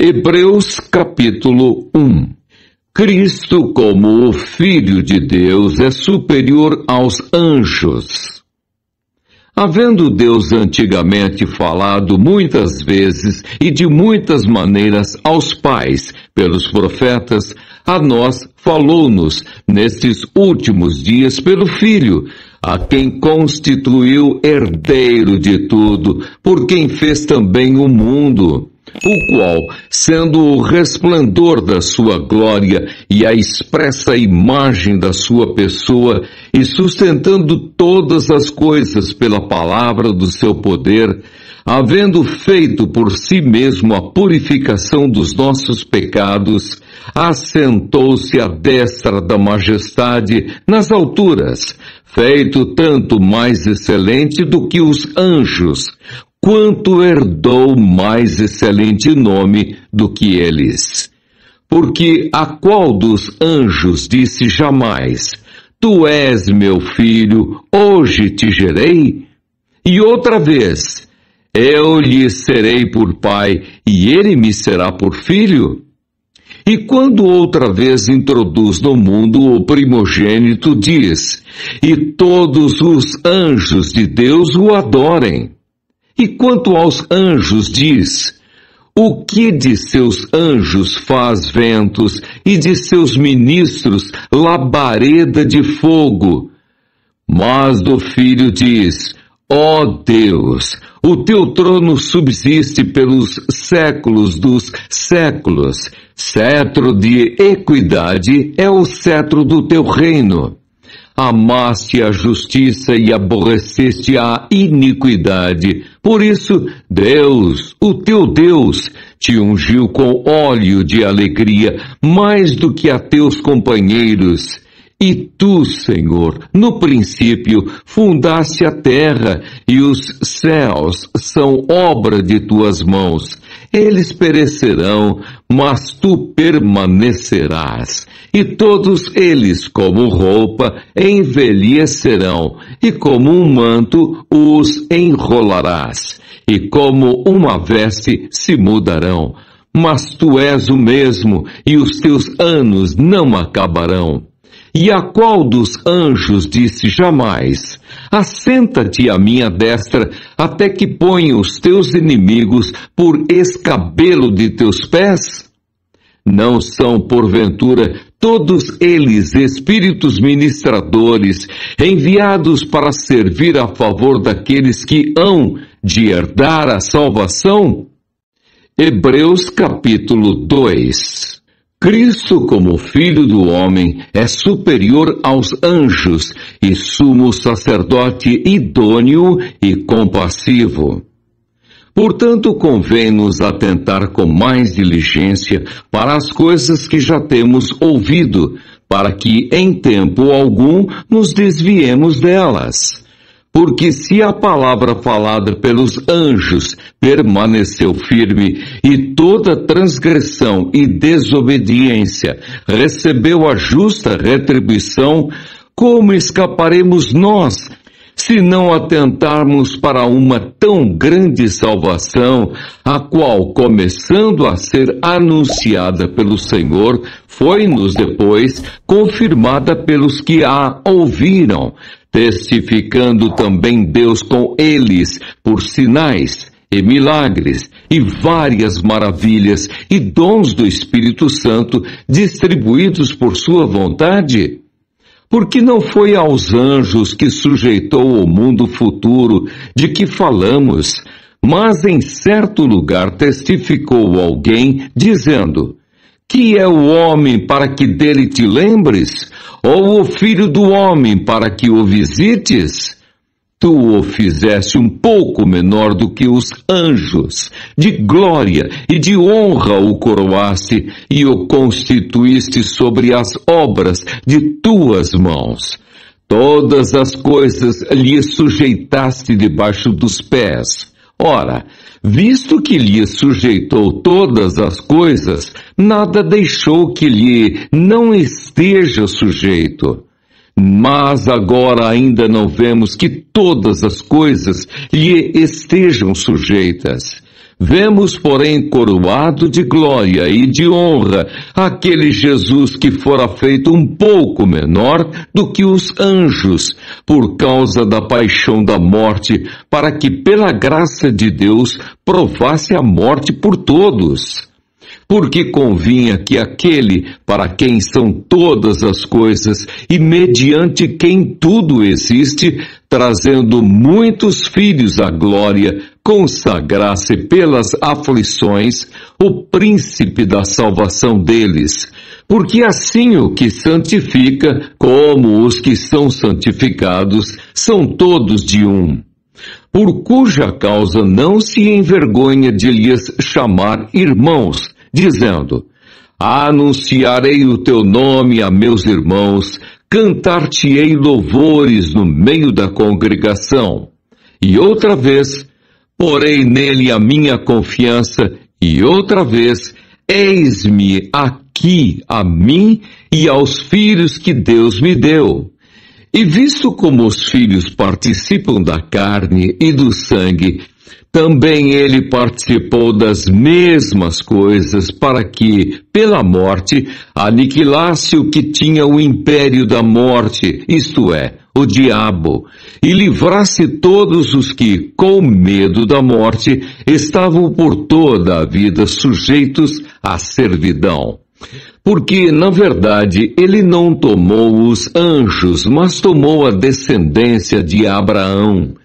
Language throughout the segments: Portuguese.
Hebreus capítulo 1. Cristo, como o Filho de Deus, é superior aos anjos. Havendo Deus antigamente falado muitas vezes e de muitas maneiras aos pais pelos profetas, a nós falou-nos nestes últimos dias pelo Filho, a quem constituiu herdeiro de tudo, por quem fez também o mundo, o qual, sendo o resplendor da sua glória e a expressa imagem da sua pessoa, e sustentando todas as coisas pela palavra do seu poder, havendo feito por si mesmo a purificação dos nossos pecados, assentou-se à destra da majestade nas alturas, feito tanto mais excelente do que os anjos, quanto herdou mais excelente nome do que eles. Porque a qual dos anjos disse jamais: Tu és meu filho, hoje te gerei? E outra vez: Eu lhe serei por pai, e ele me será por filho? E quando outra vez introduz no mundo o primogênito, diz: E todos os anjos de Deus o adorem. E quanto aos anjos diz: O que de seus anjos faz ventos, e de seus ministros labareda de fogo? Mas do Filho diz: Ó Deus, o teu trono subsiste pelos séculos dos séculos. Cetro de equidade é o cetro do teu reino. Amaste a justiça e aborreceste a iniquidade. Por isso, Deus, o teu Deus, te ungiu com óleo de alegria, mais do que a teus companheiros. E tu, Senhor, no princípio fundaste a terra, e os céus são obra de tuas mãos. Eles perecerão, mas tu permanecerás. E todos eles, como roupa, envelhecerão, e como um manto os enrolarás, e como uma veste se mudarão. Mas tu és o mesmo, e os teus anos não acabarão. E a qual dos anjos disse jamais: Assenta-te à minha destra, até que ponha os teus inimigos por escabelo de teus pés? Não são, porventura, todos eles espíritos ministradores, enviados para servir a favor daqueles que hão de herdar a salvação? Hebreus capítulo 2. Cristo, como Filho do homem, é superior aos anjos e sumo sacerdote idôneo e compassivo. Portanto, convém-nos atentar com mais diligência para as coisas que já temos ouvido, para que, em tempo algum, nos desviemos delas. Porque se a palavra falada pelos anjos permaneceu firme, e toda transgressão e desobediência recebeu a justa retribuição, como escaparemos nós, se não atentarmos para uma tão grande salvação, a qual, começando a ser anunciada pelo Senhor, foi-nos depois confirmada pelos que a ouviram, testificando também Deus com eles por sinais e milagres e várias maravilhas e dons do Espírito Santo distribuídos por sua vontade? Porque não foi aos anjos que sujeitou o mundo futuro de que falamos, mas em certo lugar testificou alguém, dizendo: Que é o homem para que dele te lembres? Ou o filho do homem para que o visites? Tu o fizeste um pouco menor do que os anjos, de glória e de honra o coroaste, e o constituíste sobre as obras de tuas mãos. Todas as coisas lhe sujeitaste debaixo dos pés. Ora, visto que lhe sujeitou todas as coisas, nada deixou que lhe não esteja sujeito. Mas agora ainda não vemos que todas as coisas lhe estejam sujeitas. Vemos, porém, coroado de glória e de honra aquele Jesus que fora feito um pouco menor do que os anjos, por causa da paixão da morte, para que pela graça de Deus provasse a morte por todos. Porque convinha que aquele para quem são todas as coisas e mediante quem tudo existe, trazendo muitos filhos à glória, consagrasse pelas aflições o príncipe da salvação deles. Porque assim o que santifica, como os que são santificados, são todos de um. Por cuja causa não se envergonha de lhes chamar irmãos, dizendo: anunciarei o teu nome a meus irmãos, cantar-te-ei louvores no meio da congregação. E outra vez, porei nele a minha confiança, e outra vez, eis-me aqui a mim e aos filhos que Deus me deu. E visto como os filhos participam da carne e do sangue, também ele participou das mesmas coisas para que, pela morte, aniquilasse o que tinha o império da morte, isto é, o diabo, e livrasse todos os que, com medo da morte, estavam por toda a vida sujeitos à servidão. Porque, na verdade, ele não tomou os anjos, mas tomou a descendência de Abraão,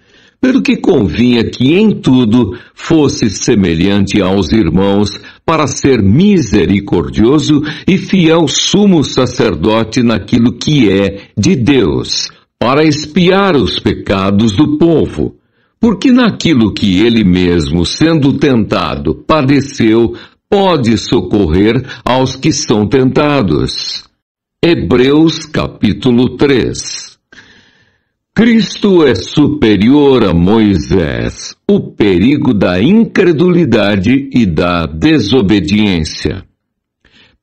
pelo que convinha que em tudo fosse semelhante aos irmãos, para ser misericordioso e fiel sumo sacerdote naquilo que é de Deus, para expiar os pecados do povo. Porque naquilo que ele mesmo, sendo tentado, padeceu, pode socorrer aos que são tentados. Hebreus capítulo 3. Cristo é superior a Moisés, o perigo da incredulidade e da desobediência.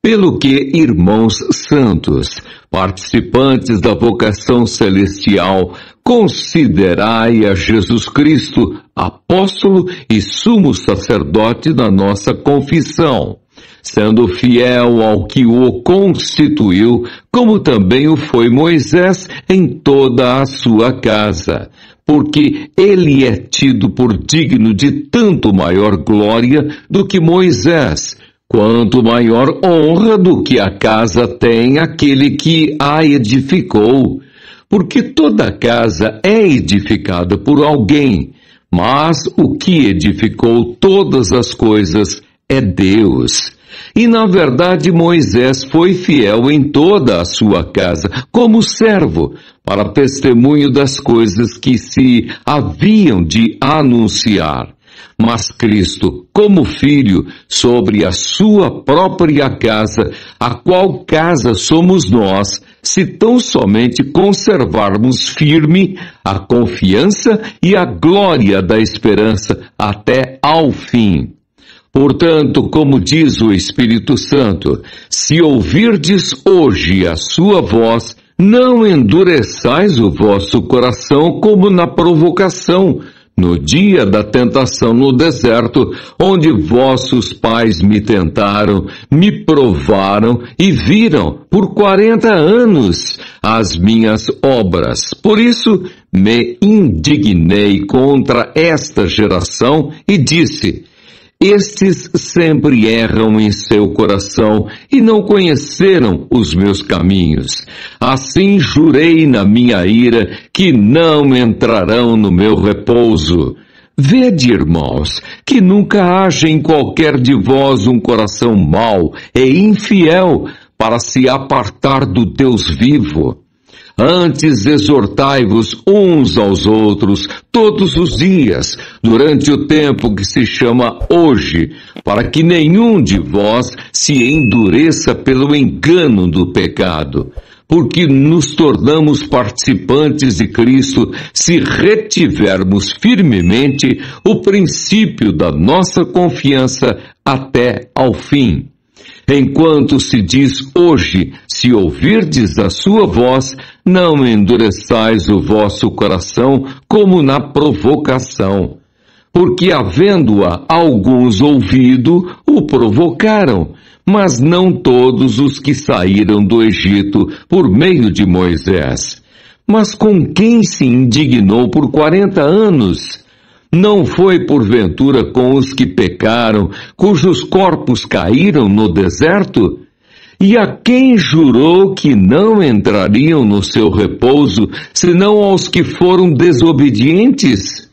Pelo que, irmãos santos, participantes da vocação celestial, considerai a Jesus Cristo, apóstolo e sumo sacerdote da nossa confissão, sendo fiel ao que o constituiu, como também o foi Moisés em toda a sua casa, porque ele é tido por digno de tanto maior glória do que Moisés, quanto maior honra do que a casa tem aquele que a edificou. Porque toda casa é edificada por alguém, mas o que edificou todas as coisas é Deus. E, na verdade, Moisés foi fiel em toda a sua casa, como servo, para testemunho das coisas que se haviam de anunciar. Mas Cristo, como Filho, sobre a sua própria casa, a qual casa somos nós, se tão somente conservarmos firme a confiança e a glória da esperança até ao fim. Portanto, como diz o Espírito Santo, se ouvirdes hoje a sua voz, não endureçais o vosso coração como na provocação, no dia da tentação no deserto, onde vossos pais me tentaram, me provaram e viram por 40 anos as minhas obras. Por isso me indignei contra esta geração e disse: estes sempre erram em seu coração e não conheceram os meus caminhos. Assim jurei na minha ira que não entrarão no meu repouso. Vede, irmãos, que nunca haja em qualquer de vós um coração mau e infiel para se apartar do Deus vivo. Antes exortai-vos uns aos outros todos os dias, durante o tempo que se chama hoje, para que nenhum de vós se endureça pelo engano do pecado. Porque nos tornamos participantes de Cristo se retivermos firmemente o princípio da nossa confiança até ao fim. Enquanto se diz hoje, se ouvirdes a sua voz, não endureçais o vosso coração como na provocação. porque havendo-a alguns ouvido, o provocaram, mas não todos os que saíram do Egito por meio de Moisés. Mas com quem se indignou por 40 anos? Não foi porventura com os que pecaram, cujos corpos caíram no deserto? E a quem jurou que não entrariam no seu repouso, senão aos que foram desobedientes?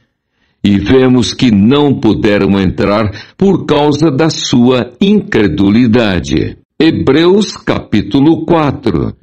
E vemos que não puderam entrar por causa da sua incredulidade. Hebreus capítulo 4.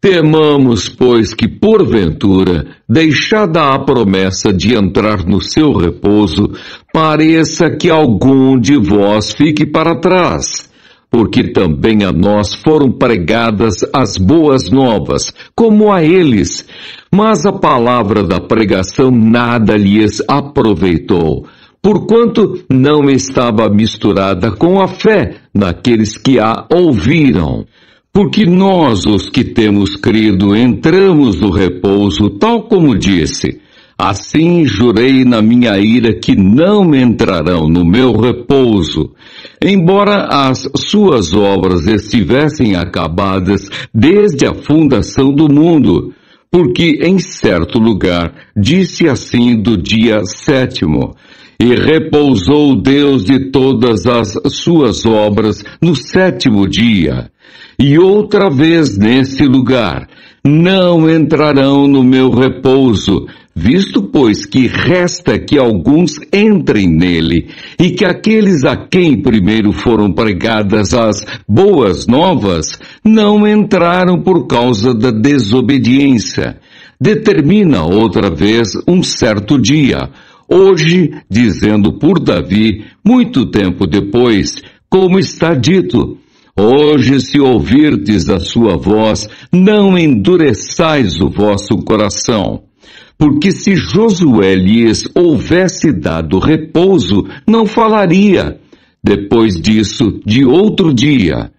Temamos, pois, que porventura, deixada a promessa de entrar no seu repouso, pareça que algum de vós fique para trás, porque também a nós foram pregadas as boas novas, como a eles, mas a palavra da pregação nada lhes aproveitou, porquanto não estava misturada com a fé naqueles que a ouviram. Porque nós, os que temos crido, entramos no repouso, tal como disse: assim jurei na minha ira que não entrarão no meu repouso, embora as suas obras estivessem acabadas desde a fundação do mundo, porque em certo lugar disse assim do dia 7º, e repousou Deus de todas as suas obras no 7º dia. E outra vez nesse lugar, não entrarão no meu repouso, visto, pois, que resta que alguns entrem nele, e que aqueles a quem primeiro foram pregadas as boas novas, não entraram por causa da desobediência. Determina outra vez um certo dia, hoje, dizendo por Davi, muito tempo depois, como está dito: hoje, se ouvirdes a sua voz, não endureçais o vosso coração. Porque se Josué lhes houvesse dado repouso, não falaria, depois disso, de outro dia.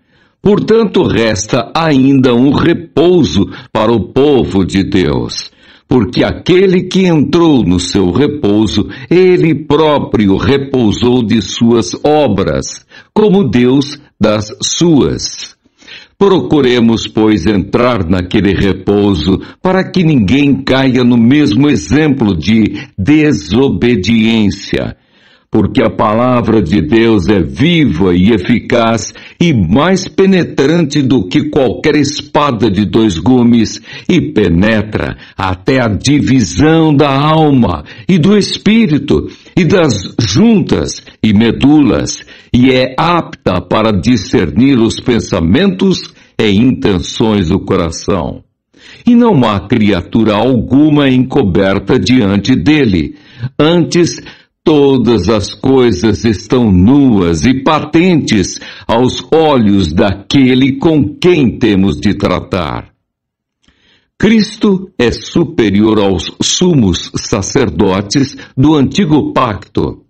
Portanto, resta ainda um repouso para o povo de Deus. Porque aquele que entrou no seu repouso, ele próprio repousou de suas obras, como Deus das suas. Procuremos, pois, entrar naquele repouso, para que ninguém caia no mesmo exemplo de desobediência. Porque a palavra de Deus é viva e eficaz e mais penetrante do que qualquer espada de 2 gumes, e penetra até a divisão da alma e do espírito e das juntas e medulas, e é apta para discernir os pensamentos e intenções do coração. E não há criatura alguma encoberta diante dele, antes todas as coisas estão nuas e patentes aos olhos daquele com quem temos de tratar. Cristo é superior aos sumos sacerdotes do antigo pacto,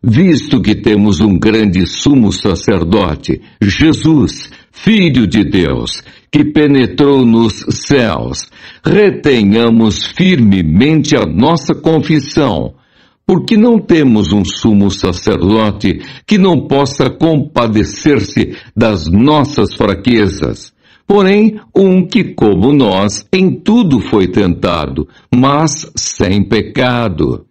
visto que temos um grande sumo sacerdote, Jesus, Filho de Deus, que penetrou nos céus. Retenhamos firmemente a nossa confissão, porque não temos um sumo sacerdote que não possa compadecer-se das nossas fraquezas, porém um que, como nós, em tudo foi tentado, mas sem pecado.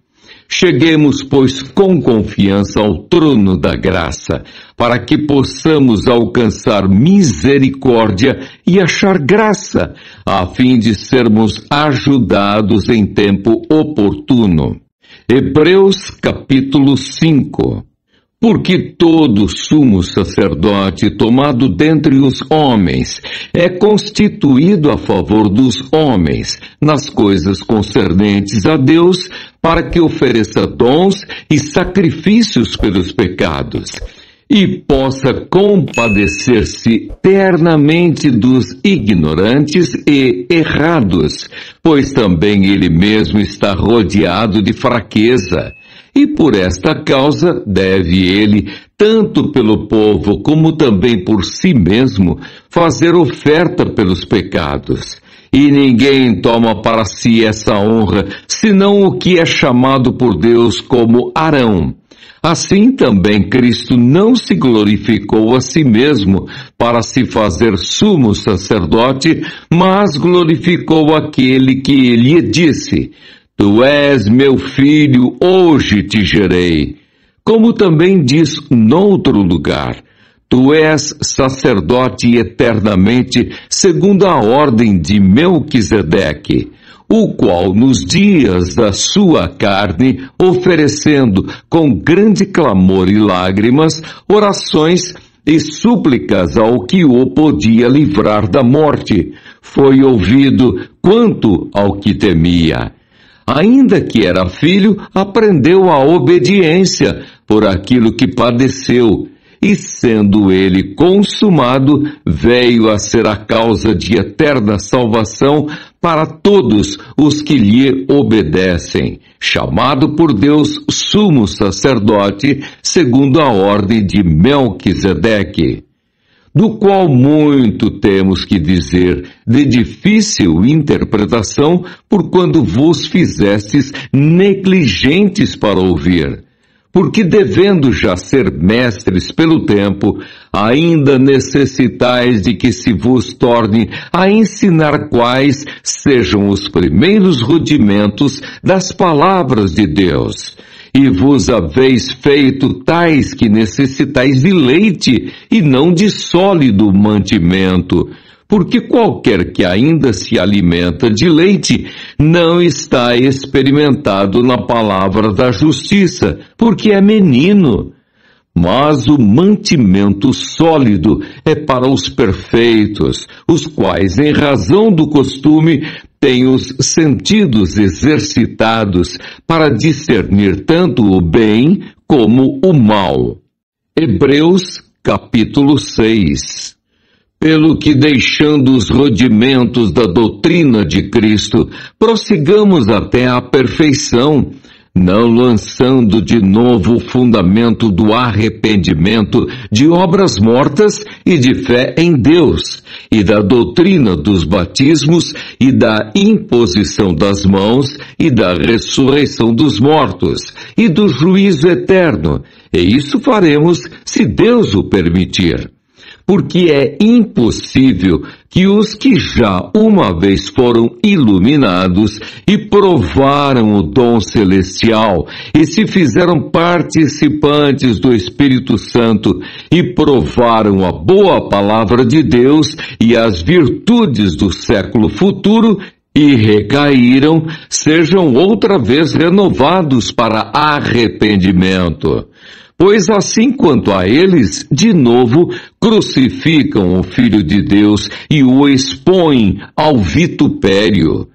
Cheguemos, pois, com confiança ao trono da graça, para que possamos alcançar misericórdia e achar graça, a fim de sermos ajudados em tempo oportuno. Hebreus capítulo 5. Porque todo sumo sacerdote tomado dentre os homens é constituído a favor dos homens, nas coisas concernentes a Deus, para que ofereça dons e sacrifícios pelos pecados, e possa compadecer-se ternamente dos ignorantes e errados, pois também ele mesmo está rodeado de fraqueza. E por esta causa deve ele, tanto pelo povo como também por si mesmo, fazer oferta pelos pecados, e ninguém toma para si essa honra, senão o que é chamado por Deus como Arão. Assim também Cristo não se glorificou a si mesmo para se fazer sumo sacerdote, mas glorificou aquele que lhe disse: Tu és meu filho, hoje te gerei. Como também diz noutro lugar: Tu és sacerdote eternamente, segundo a ordem de Melquisedeque, o qual nos dias da sua carne, oferecendo com grande clamor e lágrimas, orações e súplicas ao que o podia livrar da morte, foi ouvido quanto ao que temia. Ainda que era filho, aprendeu a obediência por aquilo que padeceu, e sendo ele consumado, veio a ser a causa de eterna salvação para todos os que lhe obedecem, chamado por Deus sumo sacerdote, segundo a ordem de Melquisedeque, do qual muito temos que dizer, de difícil interpretação, por quando vos fizestes negligentes para ouvir. Porque devendo já ser mestres pelo tempo, ainda necessitais de que se vos torne a ensinar quais sejam os primeiros rudimentos das palavras de Deus. E vos haveis feito tais que necessitais de leite e não de sólido mantimento, porque qualquer que ainda se alimenta de leite não está experimentado na palavra da justiça, porque é menino. Mas o mantimento sólido é para os perfeitos, os quais, em razão do costume, têm os sentidos exercitados para discernir tanto o bem como o mal. Hebreus, capítulo 6. Pelo que, deixando os rudimentos da doutrina de Cristo, prossigamos até a perfeição, não lançando de novo o fundamento do arrependimento de obras mortas e de fé em Deus, e da doutrina dos batismos e da imposição das mãos e da ressurreição dos mortos e do juízo eterno, e isso faremos se Deus o permitir. Porque é impossível que os que já uma vez foram iluminados e provaram o dom celestial e se fizeram participantes do Espírito Santo e provaram a boa palavra de Deus e as virtudes do século futuro e recaíram, sejam outra vez renovados para arrependimento. Pois assim quanto a eles, de novo, crucificam o Filho de Deus e o expõem ao vitupério.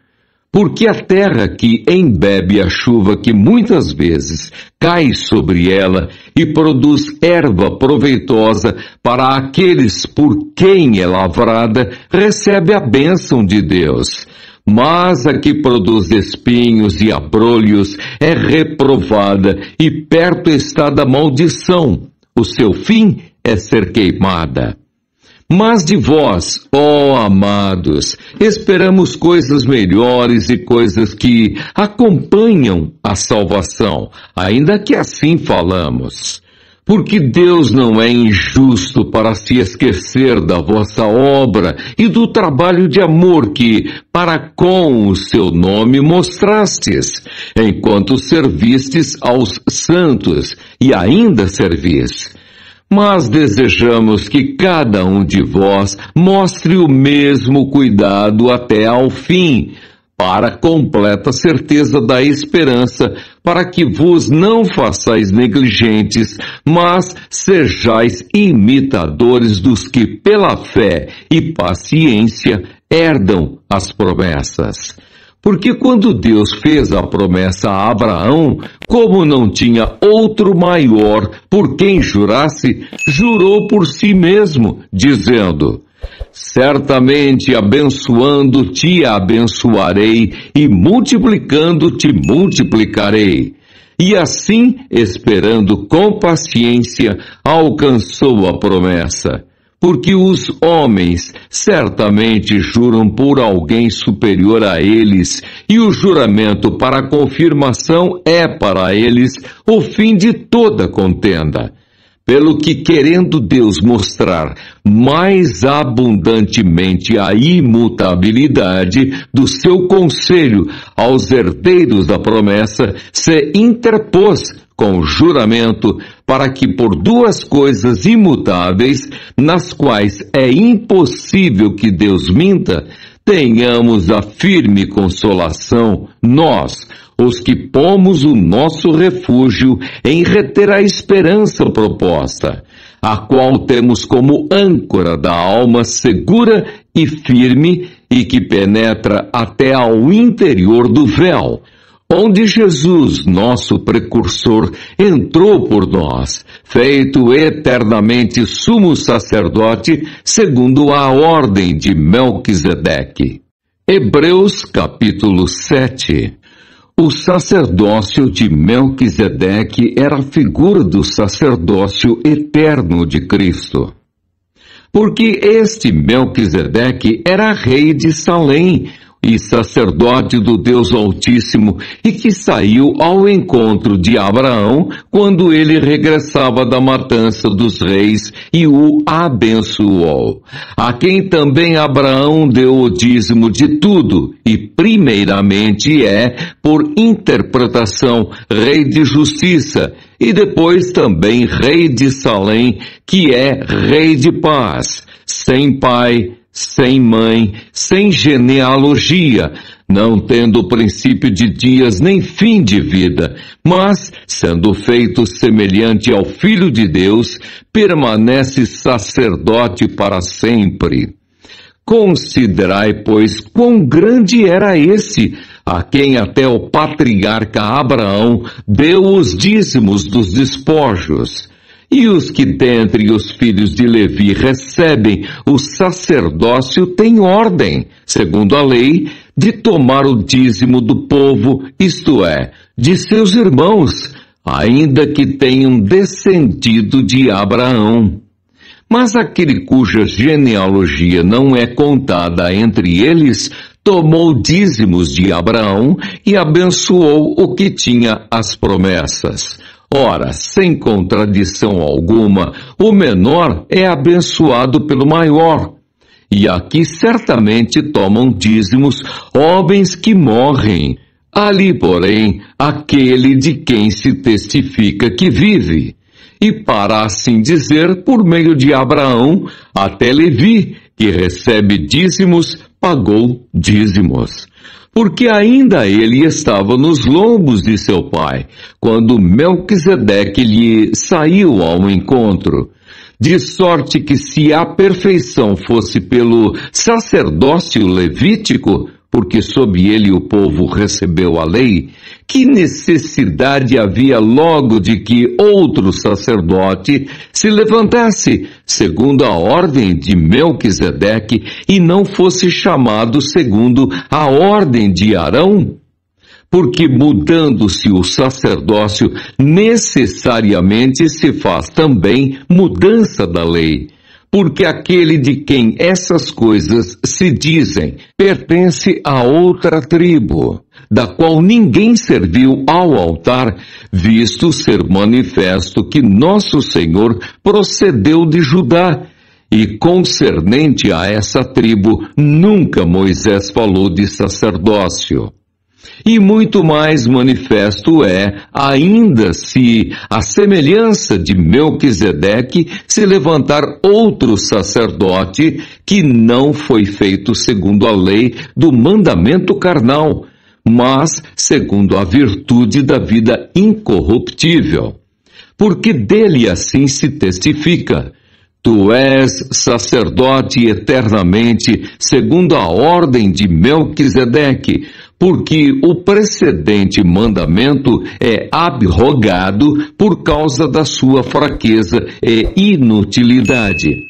Porque a terra que embebe a chuva que muitas vezes cai sobre ela e produz erva proveitosa para aqueles por quem é lavrada, recebe a bênção de Deus. Mas a que produz espinhos e abrolhos é reprovada e perto está da maldição. O seu fim é ser queimada. Mas de vós, ó amados, esperamos coisas melhores e coisas que acompanham a salvação, ainda que assim falamos. Porque Deus não é injusto para se esquecer da vossa obra e do trabalho de amor que, para com o seu nome, mostrastes, enquanto servistes aos santos e ainda servis. Mas desejamos que cada um de vós mostre o mesmo cuidado até ao fim, para a completa certeza da esperança, para que vos não façais negligentes, mas sejais imitadores dos que pela fé e paciência herdam as promessas. Porque quando Deus fez a promessa a Abraão, como não tinha outro maior por quem jurasse, jurou por si mesmo, dizendo: certamente abençoando-te abençoarei e multiplicando-te multiplicarei. E assim, esperando com paciência, alcançou a promessa. porque os homens certamente juram por alguém superior a eles, e o juramento para confirmação é para eles o fim de toda contenda. Pelo que, querendo Deus mostrar mais abundantemente a imutabilidade do seu conselho aos herdeiros da promessa, se interpôs com juramento para que por duas coisas imutáveis, nas quais é impossível que Deus minta, tenhamos a firme consolação, nós, os que pomos o nosso refúgio em reter a esperança proposta, a qual temos como âncora da alma segura e firme e que penetra até ao interior do véu, onde Jesus, nosso precursor, entrou por nós, feito eternamente sumo sacerdote, segundo a ordem de Melquisedeque. Hebreus capítulo 7. O sacerdócio de Melquisedeque era a figura do sacerdócio eterno de Cristo. Porque este Melquisedeque era rei de Salém, e sacerdote do Deus Altíssimo, e que saiu ao encontro de Abraão quando ele regressava da matança dos reis e o abençoou. A quem também Abraão deu o dízimo de tudo, e primeiramente é, por interpretação, rei de justiça, e depois também rei de Salém, que é rei de paz, sem pai, sem mãe, sem genealogia, não tendo princípio de dias nem fim de vida, mas, sendo feito semelhante ao Filho de Deus, permanece sacerdote para sempre. Considerai, pois, quão grande era esse, a quem até o patriarca Abraão deu os dízimos dos despojos. E os que dentre os filhos de Levi recebem o sacerdócio têm ordem, segundo a lei, de tomar o dízimo do povo, isto é, de seus irmãos, ainda que tenham descendido de Abraão. Mas aquele cuja genealogia não é contada entre eles, tomou dízimos de Abraão e abençoou o que tinha as promessas. Ora, sem contradição alguma, o menor é abençoado pelo maior. E aqui certamente tomam dízimos homens que morrem. Ali, porém, aquele de quem se testifica que vive. E para assim dizer, por meio de Abraão, até Levi, que recebe dízimos, pagou dízimos. Porque ainda ele estava nos lombos de seu pai, quando Melquisedeque lhe saiu ao encontro. De sorte que se a perfeição fosse pelo sacerdócio levítico, porque sob ele o povo recebeu a lei, que necessidade havia logo de que outro sacerdote se levantasse, segundo a ordem de Melquisedeque, e não fosse chamado segundo a ordem de Arão? Porque mudando-se o sacerdócio, necessariamente se faz também mudança da lei. Porque aquele de quem essas coisas se dizem pertence a outra tribo, da qual ninguém serviu ao altar, visto ser manifesto que nosso Senhor procedeu de Judá. E concernente a essa tribo, nunca Moisés falou de sacerdócio. E muito mais manifesto é, ainda se a semelhança de Melquisedeque se levantar outro sacerdote que não foi feito segundo a lei do mandamento carnal, mas segundo a virtude da vida incorruptível. Porque dele assim se testifica: Tu és sacerdote eternamente, segundo a ordem de Melquisedeque, porque o precedente mandamento é abrogado por causa da sua fraqueza e inutilidade,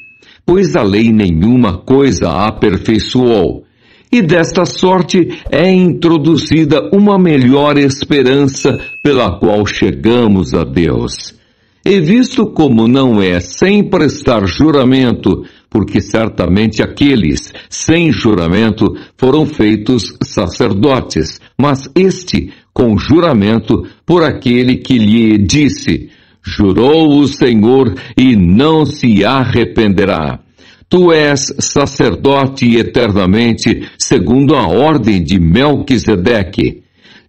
pois a lei nenhuma coisa aperfeiçoou. E desta sorte é introduzida uma melhor esperança pela qual chegamos a Deus. E visto como não é sem prestar juramento, porque certamente aqueles sem juramento foram feitos sacerdotes, mas este com juramento por aquele que lhe disse: jurou o Senhor e não se arrependerá. Tu és sacerdote eternamente, segundo a ordem de Melquisedeque.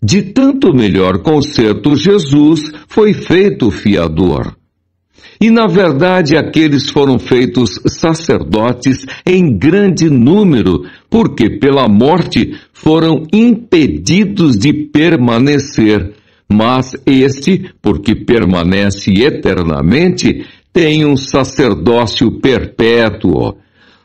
De tanto melhor concerto, Jesus foi feito fiador. E, na verdade, aqueles foram feitos sacerdotes em grande número, porque pela morte foram impedidos de permanecer. Mas este, porque permanece eternamente, tem um sacerdócio perpétuo.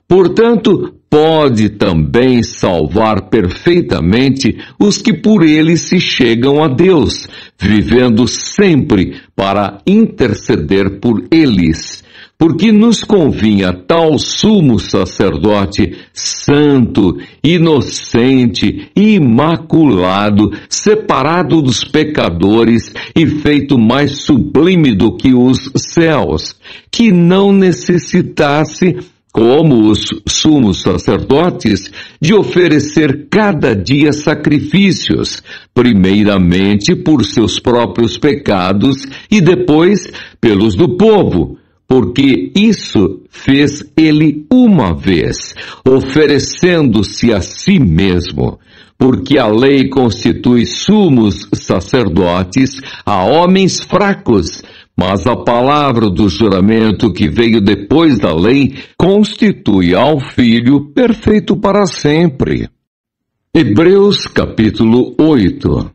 Portanto, pode também salvar perfeitamente os que por ele se chegam a Deus, vivendo sempre para interceder por eles. Porque nos convinha tal sumo sacerdote, santo, inocente, imaculado, separado dos pecadores e feito mais sublime do que os céus, que não necessitasse, como os sumos sacerdotes, de oferecer cada dia sacrifícios, primeiramente por seus próprios pecados e depois pelos do povo, porque isso fez ele uma vez, oferecendo-se a si mesmo. Porque a lei constitui sumos sacerdotes a homens fracos, mas a palavra do juramento que veio depois da lei constitui ao Filho perfeito para sempre. Hebreus capítulo 8.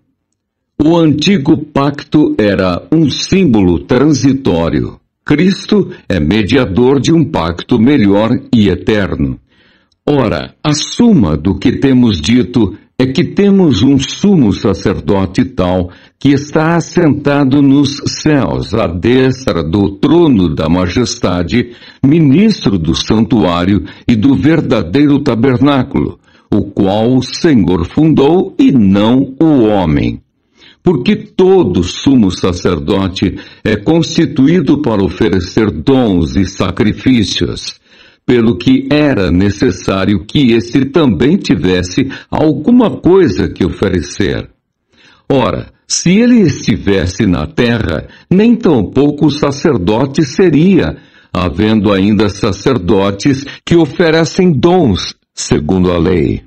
O antigo pacto era um símbolo transitório. Cristo é mediador de um pacto melhor e eterno. Ora, a suma do que temos dito é que temos um sumo sacerdote tal que está assentado nos céus, à destra do trono da majestade, ministro do santuário e do verdadeiro tabernáculo, o qual o Senhor fundou e não o homem. Porque todo sumo sacerdote é constituído para oferecer dons e sacrifícios, pelo que era necessário que esse também tivesse alguma coisa que oferecer. Ora, se ele estivesse na terra, nem tampouco sacerdote seria, havendo ainda sacerdotes que oferecem dons, segundo a lei,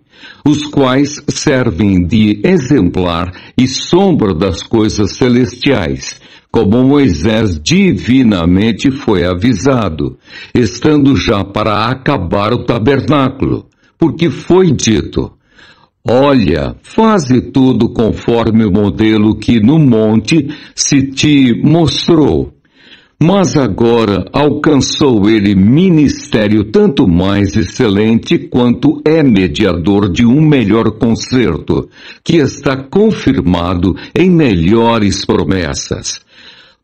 os quais servem de exemplar e sombra das coisas celestiais, como Moisés divinamente foi avisado, estando já para acabar o tabernáculo, porque foi dito: olha, faze tudo conforme o modelo que no monte se te mostrou. Mas agora alcançou ele ministério tanto mais excelente quanto é mediador de um melhor concerto, que está confirmado em melhores promessas.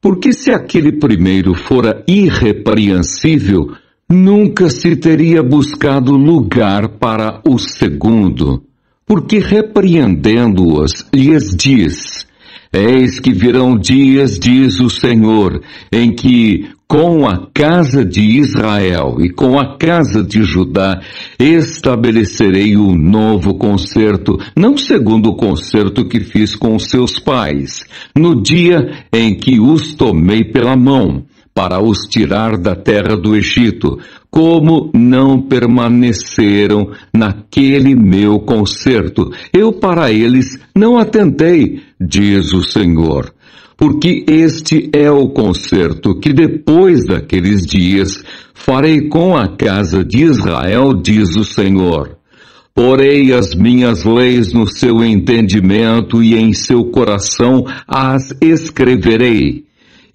Porque se aquele primeiro fora irrepreensível, nunca se teria buscado lugar para o segundo. Porque repreendendo-os, lhes diz: eis que virão dias, diz o Senhor, em que com a casa de Israel e com a casa de Judá estabelecerei um novo concerto, não segundo o concerto que fiz com seus pais, no dia em que os tomei pela mão, para os tirar da terra do Egito, como não permaneceram naquele meu concerto. Eu para eles não atentei, diz o Senhor. Porque este é o concerto que depois daqueles dias farei com a casa de Israel, diz o Senhor. Porei as minhas leis no seu entendimento e em seu coração as escreverei.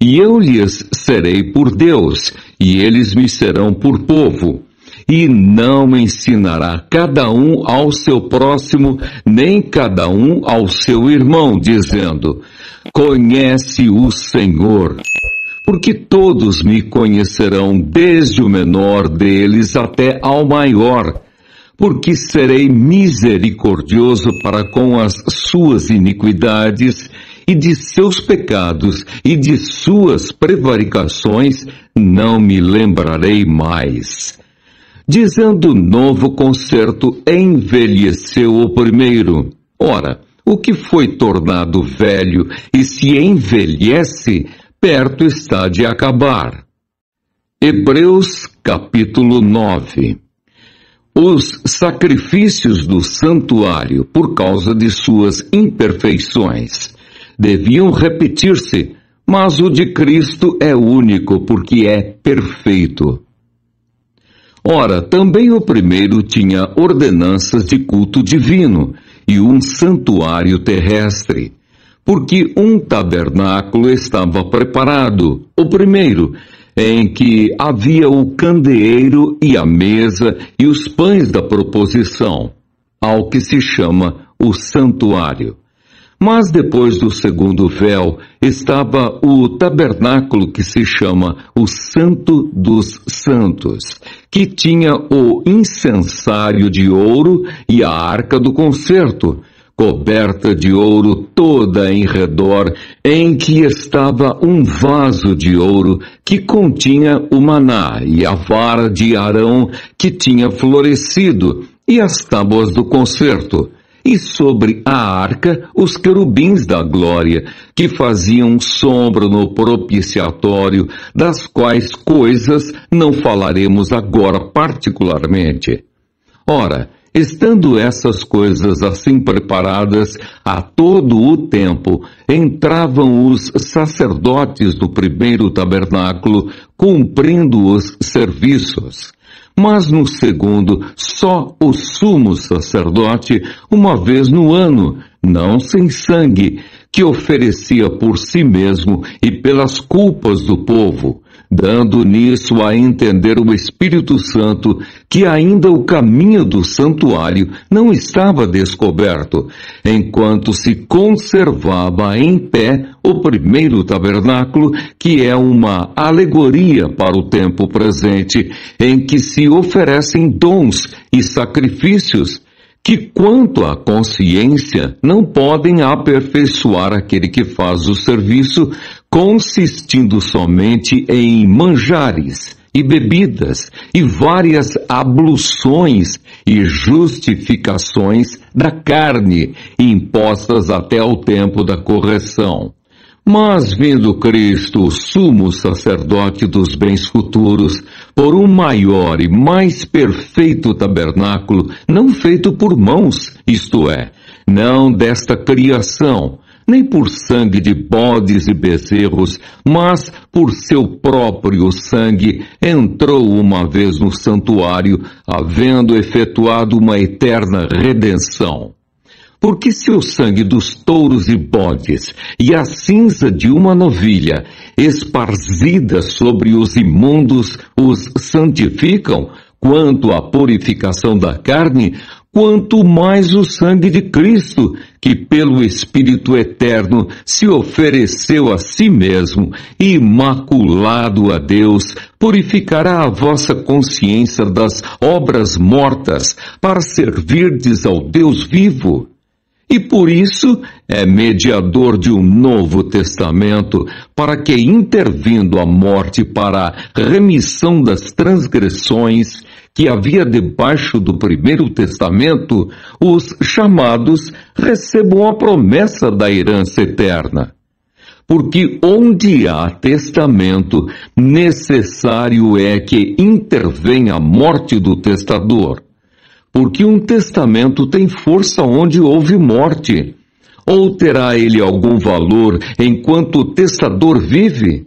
E eu lhes serei por Deus, e eles me serão por povo. E não ensinará cada um ao seu próximo, nem cada um ao seu irmão, dizendo: conhece o Senhor. Porque todos me conhecerão, desde o menor deles até ao maior. Porque serei misericordioso para com as suas iniquidades, e de seus pecados e de suas prevaricações não me lembrarei mais. Dizendo novo concerto, envelheceu o primeiro. Ora, o que foi tornado velho e se envelhece, perto está de acabar. Hebreus capítulo 9. Os sacrifícios do santuário, por causa de suas imperfeições, deviam repetir-se, mas o de Cristo é único, porque é perfeito. Ora, também o primeiro tinha ordenanças de culto divino e um santuário terrestre, porque um tabernáculo estava preparado, o primeiro, em que havia o candeeiro e a mesa e os pães da proposição, ao que se chama o santuário. Mas depois do segundo véu estava o tabernáculo que se chama o Santo dos Santos, que tinha o incensário de ouro e a arca do concerto, coberta de ouro toda em redor, em que estava um vaso de ouro que continha o maná e a vara de Arão que tinha florescido e as tábuas do concerto. E sobre a arca os querubins da glória, que faziam sombra no propiciatório, das quais coisas não falaremos agora particularmente. Ora, estando essas coisas assim preparadas a todo o tempo, entravam os sacerdotes do primeiro tabernáculo, cumprindo os serviços. Mas no segundo, só o sumo sacerdote, uma vez no ano, não sem sangue, que oferecia por si mesmo e pelas culpas do povo, dando nisso a entender o Espírito Santo que ainda o caminho do santuário não estava descoberto, enquanto se conservava em pé o primeiro tabernáculo, que é uma alegoria para o tempo presente, em que se oferecem dons e sacrifícios, que quanto à consciência não podem aperfeiçoar aquele que faz o serviço, consistindo somente em manjares e bebidas e várias abluções e justificações da carne, impostas até o tempo da correção. Mas vindo Cristo, o sumo sacerdote dos bens futuros, por um maior e mais perfeito tabernáculo, não feito por mãos, isto é, não desta criação, nem por sangue de bodes e bezerros, mas por seu próprio sangue, entrou uma vez no santuário, havendo efetuado uma eterna redenção. Porque se o sangue dos touros e bodes e a cinza de uma novilha, esparzida sobre os imundos, os santificam, quanto à purificação da carne, quanto mais o sangue de Cristo, que pelo Espírito Eterno se ofereceu a si mesmo, imaculado a Deus, purificará a vossa consciência das obras mortas, para servirdes ao Deus vivo. E por isso é mediador de um novo testamento, para que, intervindo a morte para a remissão das transgressões que havia debaixo do primeiro testamento, os chamados recebam a promessa da herança eterna. Porque onde há testamento, necessário é que intervenha a morte do testador. Porque um testamento tem força onde houve morte. Ou terá ele algum valor enquanto o testador vive?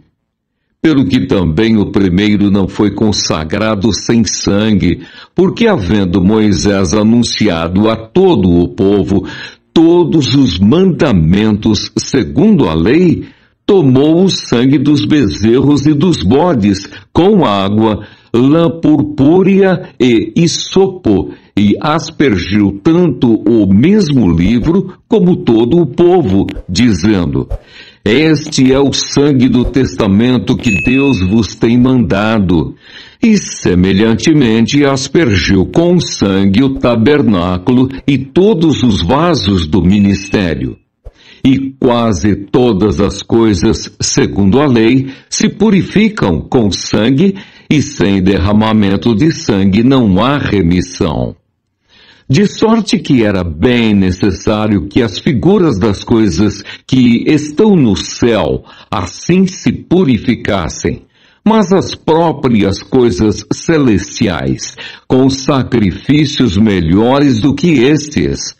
Pelo que também o primeiro não foi consagrado sem sangue, porque havendo Moisés anunciado a todo o povo todos os mandamentos segundo a lei, tomou o sangue dos bezerros e dos bodes com água, lã purpúrea e isopo, e aspergiu tanto o mesmo livro como todo o povo, dizendo: Este é o sangue do testamento que Deus vos tem mandado. E semelhantemente aspergiu com sangue o tabernáculo e todos os vasos do ministério. e quase todas as coisas, segundo a lei, se purificam com sangue, e sem derramamento de sangue não há remissão. De sorte que era bem necessário que as figuras das coisas que estão no céu assim se purificassem, mas as próprias coisas celestiais, com sacrifícios melhores do que estes.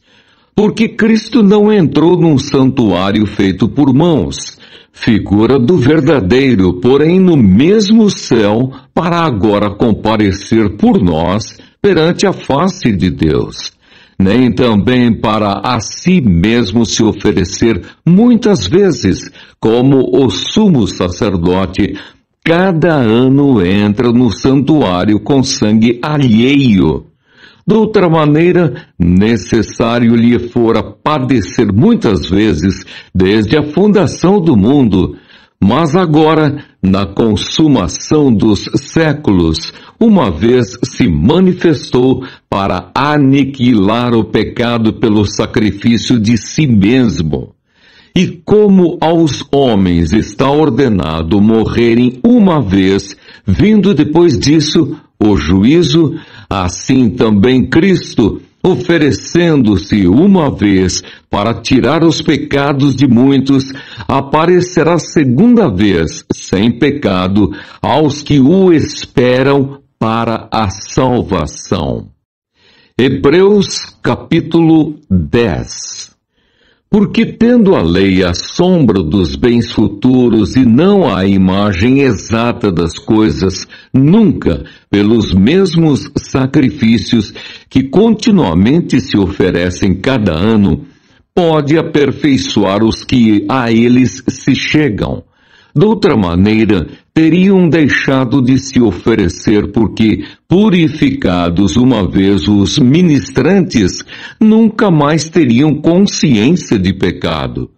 Porque Cristo não entrou num santuário feito por mãos, figura do verdadeiro, porém no mesmo céu, para agora comparecer por nós perante a face de Deus. Nem também para a si mesmo se oferecer muitas vezes, como o sumo sacerdote, cada ano entra no santuário com sangue alheio. De outra maneira, necessário lhe fora padecer muitas vezes desde a fundação do mundo, mas agora, na consumação dos séculos, uma vez se manifestou para aniquilar o pecado pelo sacrifício de si mesmo. E como aos homens está ordenado morrerem uma vez, vindo depois disso o juízo, assim também Cristo, oferecendo-se uma vez para tirar os pecados de muitos, aparecerá segunda vez, sem pecado, aos que o esperam para a salvação. Hebreus capítulo 10. Porque tendo a lei a sombra dos bens futuros e não a imagem exata das coisas, nunca, pelos mesmos sacrifícios que continuamente se oferecem cada ano, pode aperfeiçoar os que a eles se chegam. De outra maneira, teriam deixado de se oferecer porque, purificados uma vez os ministrantes, nunca mais teriam consciência de pecado.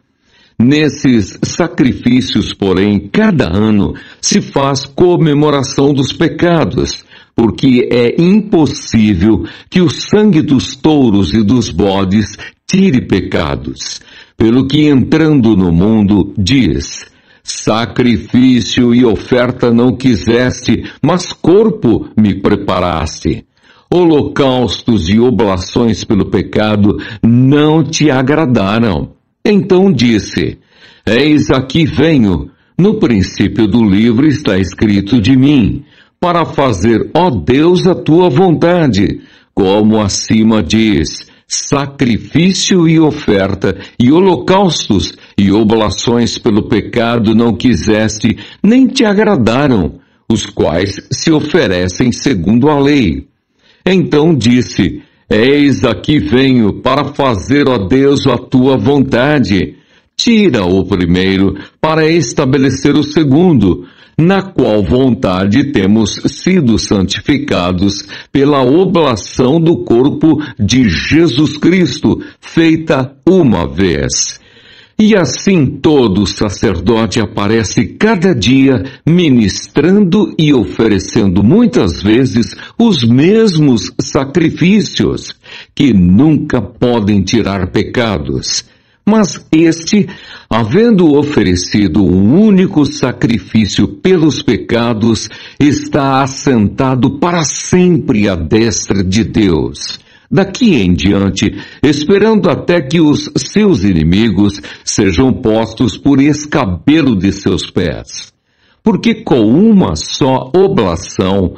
Nesses sacrifícios, porém, cada ano se faz comemoração dos pecados, porque é impossível que o sangue dos touros e dos bodes tire pecados. Pelo que entrando no mundo, diz: sacrifício e oferta não quiseste, mas corpo me preparaste. Holocaustos e oblações pelo pecado não te agradaram. Então disse: eis aqui venho. No princípio do livro está escrito de mim, para fazer, ó Deus, a tua vontade. Como acima diz: sacrifício e oferta, e holocaustos e oblações pelo pecado não quiseste, nem te agradaram, os quais se oferecem segundo a lei. Então disse: eis aqui venho para fazer, ó Deus, a tua vontade. Tira o primeiro para estabelecer o segundo, na qual vontade temos sido santificados pela oblação do corpo de Jesus Cristo, feita uma vez. E assim todo sacerdote aparece cada dia ministrando e oferecendo muitas vezes os mesmos sacrifícios, que nunca podem tirar pecados. Mas este, havendo oferecido um único sacrifício pelos pecados, está assentado para sempre à destra de Deus. Daqui em diante, esperando até que os seus inimigos sejam postos por escabelo de seus pés. Porque com uma só oblação,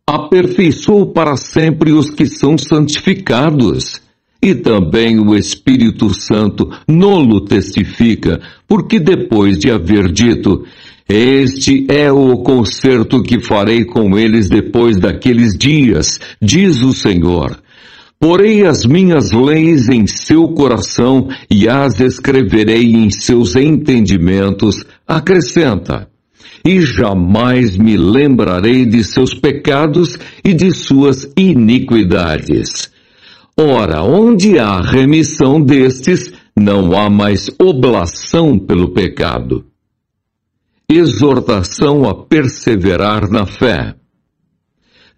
aperfeiçoou para sempre os que são santificados. E também o Espírito Santo nolo testifica, porque depois de haver dito: este é o concerto que farei com eles depois daqueles dias, diz o Senhor. Porei as minhas leis em seu coração e as escreverei em seus entendimentos, acrescenta. E jamais me lembrarei de seus pecados e de suas iniquidades. Ora, onde há remissão destes, não há mais oblação pelo pecado. Exortação a perseverar na fé.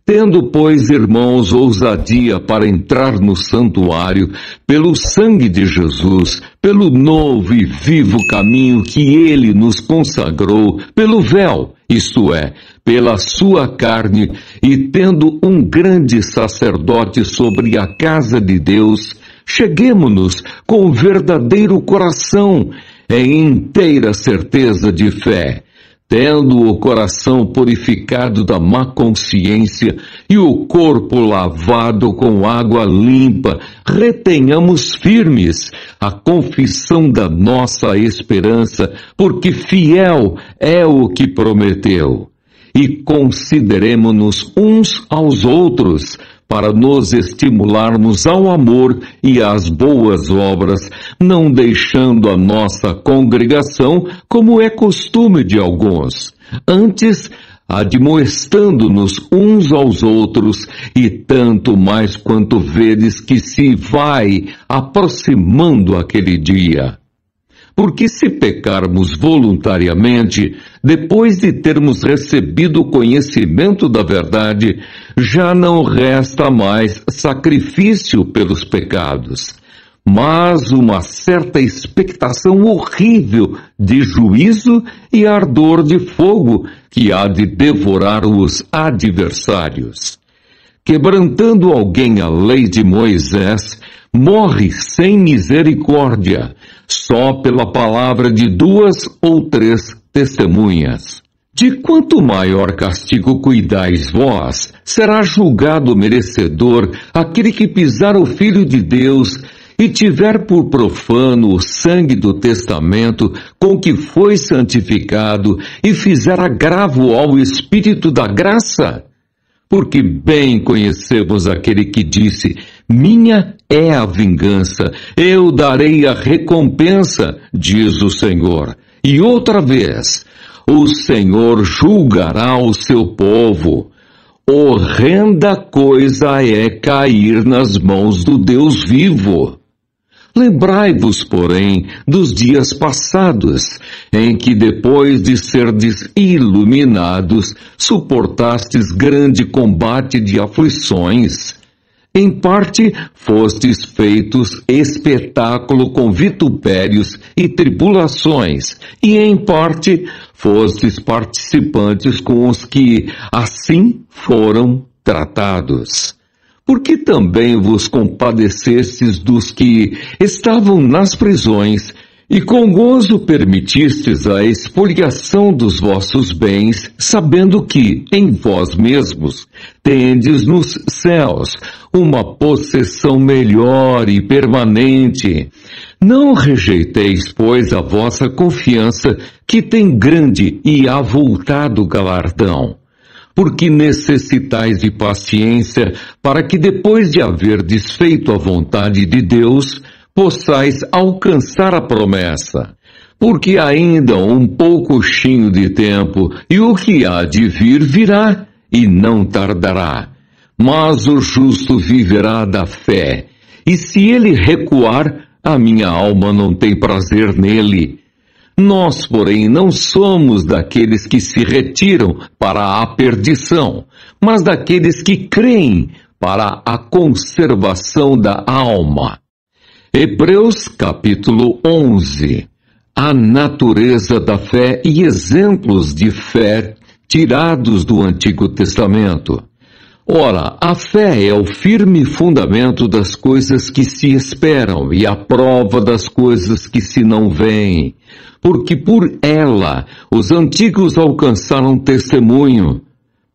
Tendo, pois, irmãos, ousadia para entrar no santuário, pelo sangue de Jesus, pelo novo e vivo caminho que ele nos consagrou, pelo véu, isto é, pela sua carne, e tendo um grande sacerdote sobre a casa de Deus, cheguemo-nos com verdadeiro coração, em inteira certeza de fé, tendo o coração purificado da má consciência e o corpo lavado com água limpa, retenhamos firmes a confissão da nossa esperança, porque fiel é o que prometeu. E consideremo-nos uns aos outros, para nos estimularmos ao amor e às boas obras, não deixando a nossa congregação, como é costume de alguns, antes admoestando-nos uns aos outros, e tanto mais quanto vedes que se vai aproximando aquele dia. Porque se pecarmos voluntariamente, depois de termos recebido o conhecimento da verdade, já não resta mais sacrifício pelos pecados, mas uma certa expectação horrível de juízo e ardor de fogo que há de devorar os adversários. Quebrantando alguém a lei de Moisés, morre sem misericórdia, só pela palavra de 2 ou 3 testemunhas. De quanto maior castigo cuidais vós, será julgado merecedor aquele que pisar o Filho de Deus e tiver por profano o sangue do testamento com que foi santificado e fizer agravo ao Espírito da graça? Porque bem conhecemos aquele que disse: minha é a vingança, eu darei a recompensa, diz o Senhor. E outra vez, o Senhor julgará o seu povo. Horrenda coisa é cair nas mãos do Deus vivo. Lembrai-vos, porém, dos dias passados, em que depois de serdes iluminados, suportastes grande combate de aflições. Em parte, fostes feitos espetáculo com vitupérios e tribulações, e em parte, fostes participantes com os que assim foram tratados. Porque também vos compadecestes dos que estavam nas prisões, e com gozo permitistes a expoliação dos vossos bens, sabendo que, em vós mesmos, tendes nos céus uma possessão melhor e permanente. Não rejeiteis, pois, a vossa confiança, que tem grande e avultado galardão. Porque necessitais de paciência, para que depois de haver desfeito a vontade de Deus, possais alcançar a promessa. Porque ainda um poucochinho de tempo, e o que há de vir virá, e não tardará. Mas o justo viverá da fé, e se ele recuar, a minha alma não tem prazer nele. Nós, porém, não somos daqueles que se retiram para a perdição, mas daqueles que creem para a conservação da alma. Hebreus capítulo 11. A natureza da fé e exemplos de fé tirados do Antigo Testamento. Ora, a fé é o firme fundamento das coisas que se esperam e a prova das coisas que se não veem, porque por ela os antigos alcançaram testemunho.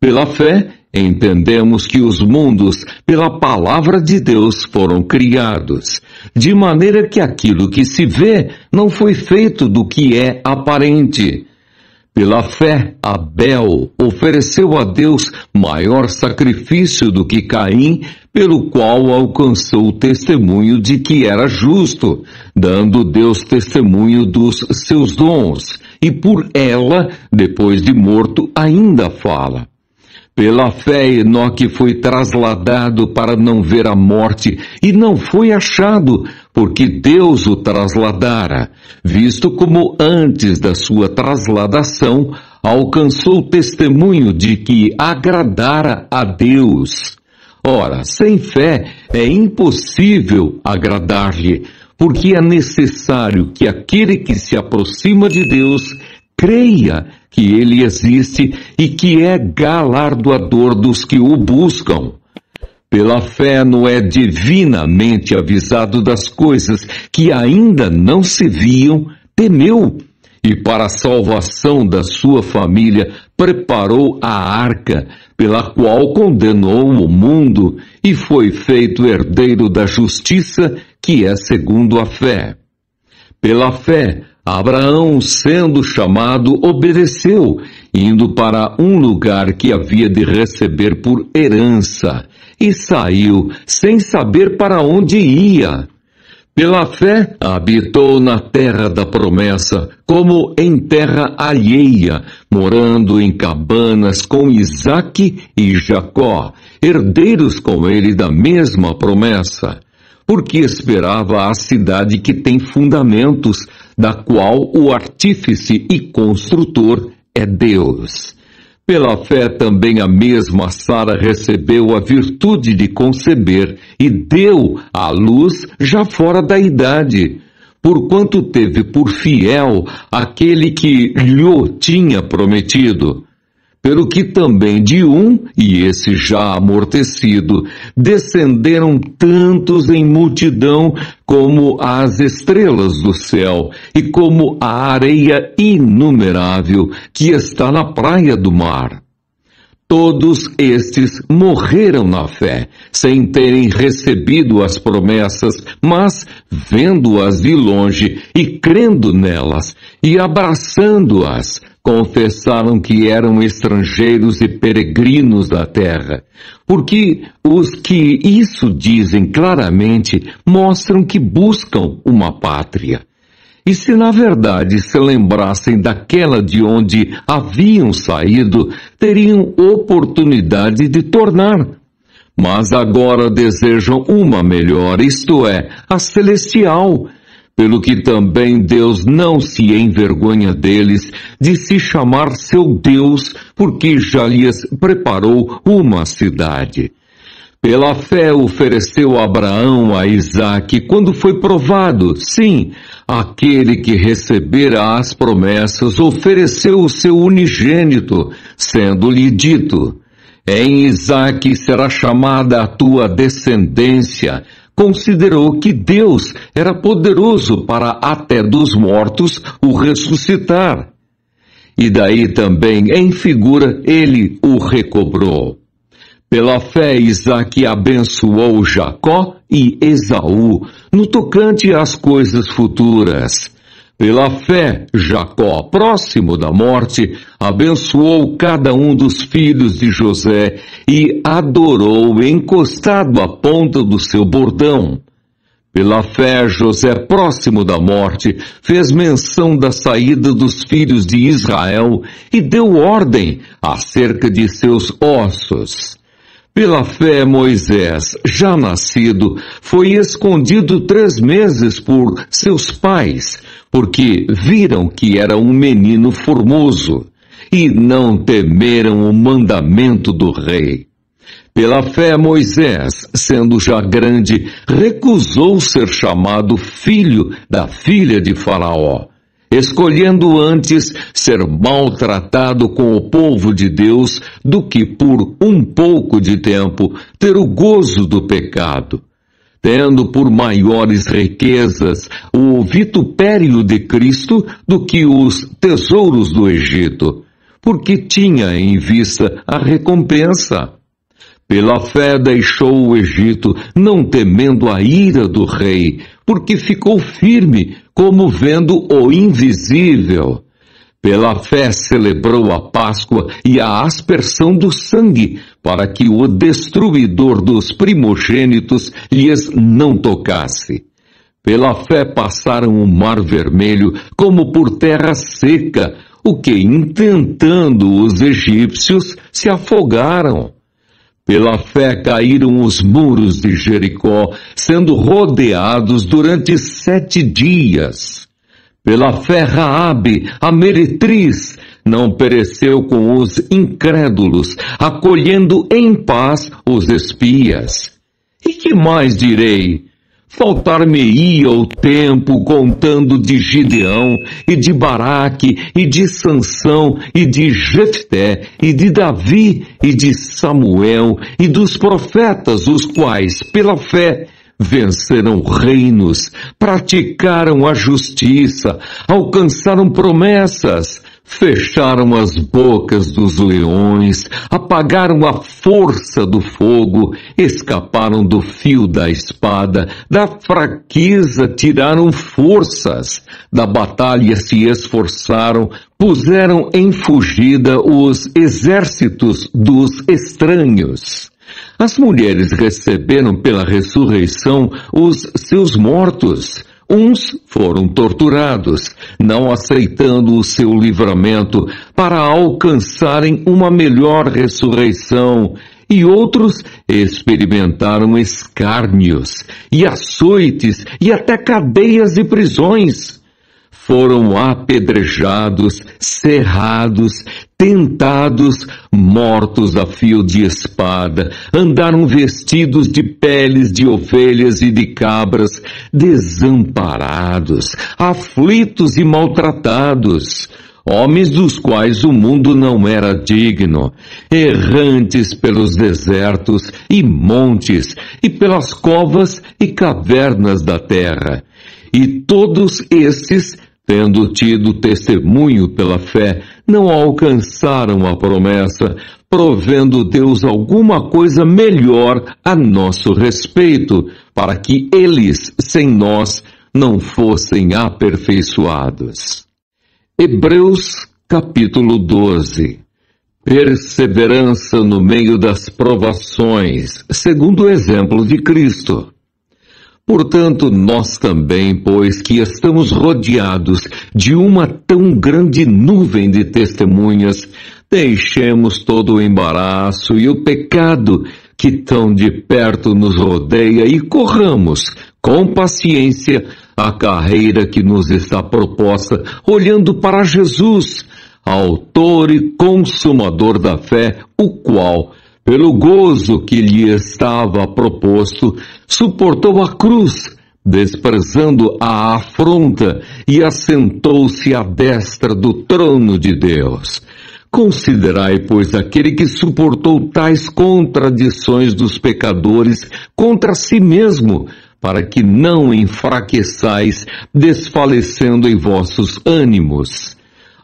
Pela fé, entendemos que os mundos, pela palavra de Deus, foram criados, de maneira que aquilo que se vê não foi feito do que é aparente. Pela fé, Abel ofereceu a Deus maior sacrifício do que Caim, pelo qual alcançou o testemunho de que era justo, dando Deus testemunho dos seus dons, e por ela, depois de morto, ainda fala. Pela fé, Enoque foi trasladado para não ver a morte, e não foi achado, porque Deus o trasladara, visto como antes da sua trasladação alcançou testemunho de que agradara a Deus. Ora, sem fé é impossível agradar-lhe, porque é necessário que aquele que se aproxima de Deus creia que ele existe e que é galardoador dos que o buscam. Pela fé, Noé, divinamente avisado das coisas que ainda não se viam, temeu, e para a salvação da sua família preparou a arca, pela qual condenou o mundo e foi feito herdeiro da justiça, que é segundo a fé. Pela fé, Abraão, sendo chamado, obedeceu, indo para um lugar que havia de receber por herança, e saiu sem saber para onde ia. Pela fé, habitou na terra da promessa, como em terra alheia, morando em cabanas com Isaque e Jacó, herdeiros com ele da mesma promessa, porque esperava a cidade que tem fundamentos, da qual o artífice e construtor é Deus. Pela fé também a mesma Sara recebeu a virtude de conceber e deu à luz já fora da idade, porquanto teve por fiel aquele que lhe tinha prometido. Pelo que também de um, e esse já amortecido, descenderam tantos em multidão como as estrelas do céu e como a areia inumerável que está na praia do mar. Todos estes morreram na fé, sem terem recebido as promessas, mas vendo-as de longe e crendo nelas e abraçando-as, confessaram que eram estrangeiros e peregrinos da terra, porque os que isso dizem claramente mostram que buscam uma pátria. E se na verdade se lembrassem daquela de onde haviam saído, teriam oportunidade de tornar. Mas agora desejam uma melhor, isto é, a celestial, pelo que também Deus não se envergonha deles de se chamar seu Deus, porque já lhes preparou uma cidade. Pela fé ofereceu Abraão a Isaque quando foi provado. Sim, aquele que recebera as promessas ofereceu o seu unigênito, sendo-lhe dito: em Isaque será chamada a tua descendência. Considerou que Deus era poderoso para até dos mortos o ressuscitar. E daí também, em figura, ele o recobrou. Pela fé, Isaque abençoou Jacó e Esaú no tocante às coisas futuras. Pela fé, Jacó, próximo da morte, abençoou cada um dos filhos de José e adorou encostado à ponta do seu bordão. Pela fé, José, próximo da morte, fez menção da saída dos filhos de Israel e deu ordem acerca de seus ossos. Pela fé, Moisés, já nascido, foi escondido 3 meses por seus pais, porque viram que era um menino formoso, e não temeram o mandamento do rei. Pela fé, Moisés, sendo já grande, recusou ser chamado filho da filha de Faraó, escolhendo antes ser maltratado com o povo de Deus do que por um pouco de tempo ter o gozo do pecado, tendo por maiores riquezas o vitupério de Cristo do que os tesouros do Egito, porque tinha em vista a recompensa. Pela fé deixou o Egito, não temendo a ira do rei, porque ficou firme, como vendo o invisível. Pela fé celebrou a Páscoa e a aspersão do sangue, para que o destruidor dos primogênitos lhes não tocasse. Pela fé passaram o mar vermelho como por terra seca, o que, intentando os egípcios, se afogaram. Pela fé caíram os muros de Jericó, sendo rodeados durante 7 dias. Pela fé Raabe, a meretriz, não pereceu com os incrédulos, acolhendo em paz os espias. E que mais direi? Faltar-me-ia o tempo contando de Gideão, e de Baraque, e de Sansão, e de Jefté, e de Davi, e de Samuel, e dos profetas, os quais, pela fé, venceram reinos, praticaram a justiça, alcançaram promessas, fecharam as bocas dos leões, apagaram a força do fogo, escaparam do fio da espada, da fraqueza tiraram forças, da batalha se esforçaram, puseram em fugida os exércitos dos estranhos. As mulheres receberam pela ressurreição os seus mortos. Uns foram torturados, não aceitando o seu livramento para alcançarem uma melhor ressurreição, e outros experimentaram escárnios, e açoites, e até cadeias e prisões. Foram apedrejados, cerrados, tentados, mortos a fio de espada, andaram vestidos de peles de ovelhas e de cabras, desamparados, aflitos e maltratados, homens dos quais o mundo não era digno, errantes pelos desertos e montes, e pelas covas e cavernas da terra. E todos esses, tendo tido testemunho pela fé, não alcançaram a promessa, provendo Deus alguma coisa melhor a nosso respeito, para que eles, sem nós, não fossem aperfeiçoados. Hebreus capítulo 12. Perseverança no meio das provações, segundo o exemplo de Cristo. Portanto, nós também, pois que estamos rodeados de uma tão grande nuvem de testemunhas, deixemos todo o embaraço e o pecado que tão de perto nos rodeia e corramos, com paciência, a carreira que nos está proposta, olhando para Jesus, autor e consumador da fé, o qual, pelo gozo que lhe estava proposto, suportou a cruz, desprezando a afronta, e assentou-se à destra do trono de Deus. Considerai, pois, aquele que suportou tais contradições dos pecadores contra si mesmo, para que não enfraqueçais, desfalecendo em vossos ânimos.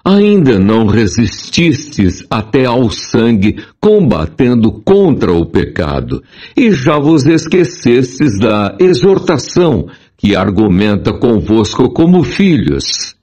Ainda não resististes até ao sangue, combatendo contra o pecado, e já vos esquecestes da exortação que argumenta convosco como filhos.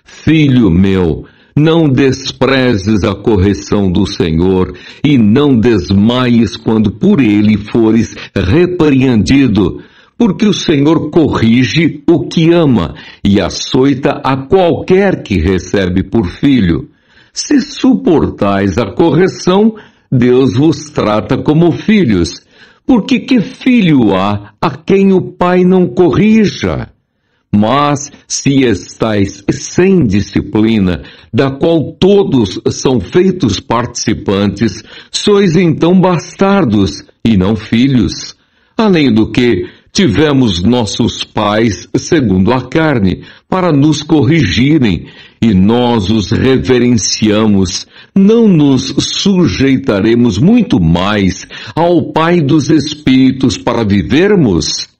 Filho meu, não desprezes a correção do Senhor, e não desmaies quando por ele fores repreendido, porque o Senhor corrige o que ama e açoita a qualquer que recebe por filho. Se suportais a correção, Deus vos trata como filhos, porque que filho há a quem o pai não corrija? Mas se estais sem disciplina, da qual todos são feitos participantes, sois então bastardos e não filhos. Além do que, tivemos nossos pais, segundo a carne, para nos corrigirem, e nós os reverenciamos. Não nos sujeitaremos muito mais ao Pai dos Espíritos para vivermos?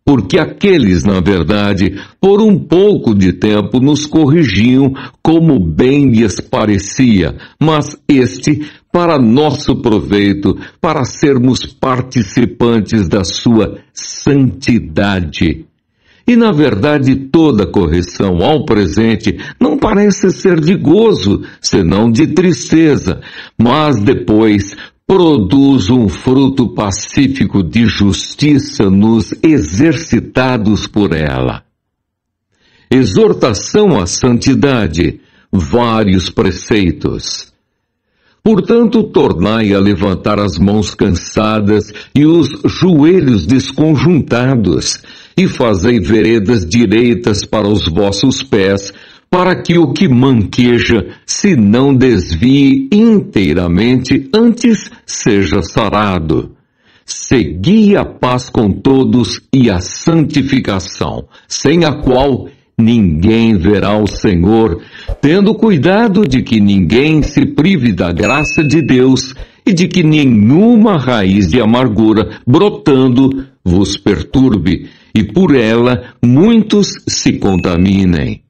Porque aqueles, na verdade, por um pouco de tempo nos corrigiam como bem lhes parecia, mas este, para nosso proveito, para sermos participantes da sua santidade. E, na verdade, toda correção ao presente não parece ser de gozo, senão de tristeza, mas depois produz um fruto pacífico de justiça nos exercitados por ela. Exortação à santidade, vários preceitos. Portanto, tornai a levantar as mãos cansadas e os joelhos desconjuntados, e fazei veredas direitas para os vossos pés, para que o que manqueja se não desvie inteiramente, antes seja sarado. Segui a paz com todos e a santificação, sem a qual ninguém verá o Senhor, tendo cuidado de que ninguém se prive da graça de Deus e de que nenhuma raiz de amargura brotando vos perturbe, e por ela muitos se contaminem.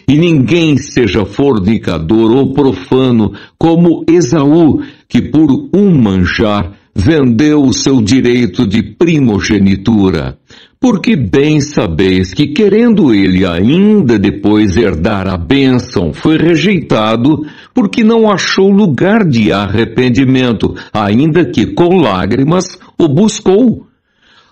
E ninguém seja fornicador ou profano como Esaú, que por um manjar vendeu o seu direito de primogenitura. Porque bem sabeis que, querendo ele ainda depois herdar a bênção, foi rejeitado, porque não achou lugar de arrependimento, ainda que com lágrimas o buscou.